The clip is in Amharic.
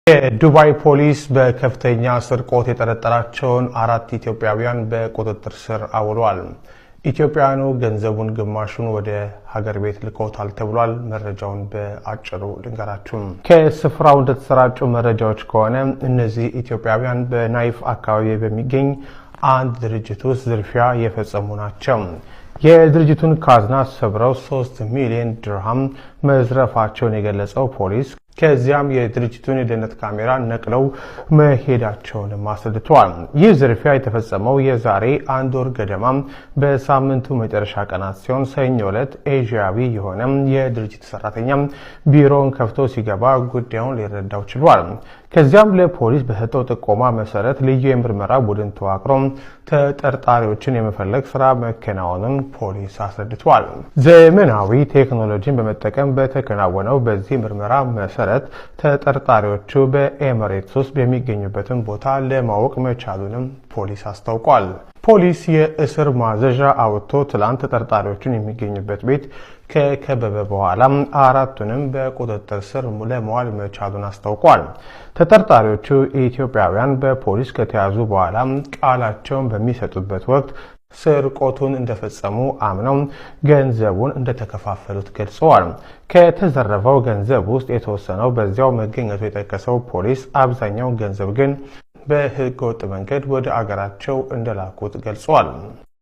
የዱባይ ፖሊስ በከፍተኛ ስርቆት የጠረጠራቸውን 4 ኢትዮጵያውያን በቁጥጥር ስር አውሏል። ኢትዮጵያውያኑ ገንዘቡን ግማሹን ወደ ሀገር ቤት ልከውታል ተብሏል። መረጃውን በአጭሩ ልንገራችሁ። ከስፍራው እንደተሰራጩ መረጃዎች ከሆነ እነዚህ ኢትዮጵያውያን በናይፍ አካባቢ በሚገኝ አንድ ድርጅት ውስጥ ዝርፊያ የፈጸሙ ናቸው። የድርጅቱን ካዝና ሰብረው 3 ሚሊዮን ድርሃም መዝረፋቸውን የገለጸው ፖሊስ ከዚያም የድርጅቱን የደህንነት ካሜራ ነቅለው መሄዳቸውን አስረድተዋል። ይህ ዝርፊያ የተፈጸመው የዛሬ 1 ወር ገደማ በሳምንቱ መጨረሻ ቀናት ሲሆን ሰኞ ዕለት ኤዥያዊ የሆነ የድርጅቱ ሰራተኛ ቢሮውን ከፍቶ ሲገባ ጉዳዩን ሊረዳው ችሏል። ከዚያም ለፖሊስ በሰጠው ጥቆማ መሰረት ልዩ የምርመራ ቡድን ተዋቅሮ ተጠርጣሪዎችን የመፈለግ ስራ መከናወኑን ፖሊስ አስረድቷል። ዘመናዊ ቴክኖሎጂን በመጠቀም በተከናወነው በዚህ ምርመራ መሰረት ተጠርጣሪዎቹ በኤሚሬትስ ውስጥ በሚገኙበትን ቦታ ለማወቅ መቻሉንም ፖሊስ አስታውቋል። ፖሊስ የእስር ማዘዣ አውጥቶ ትላንት ተጠርጣሪዎቹን የሚገኙበት ቤት ከከበበ በኋላ 4ቱንም በቁጥጥር ስር ለማዋል መቻሉን አስታውቋል። ተጠርጣሪዎቹ ኢትዮጵያውያን በፖሊስ ከተያዙ በኋላ ቃላቸውን በሚሰጡበት ወቅት ስርቆቱን እንደፈጸሙ አምነው ገንዘቡን እንደተከፋፈሉት ገልጸዋል። ከተዘረፈው ገንዘብ ውስጥ የተወሰነው በዚያው መገኘቱ የጠቀሰው ፖሊስ አብዛኛው ገንዘብ ግን በሕገ ወጥ መንገድ ወደ አገራቸው እንደላኩት ገልጿል።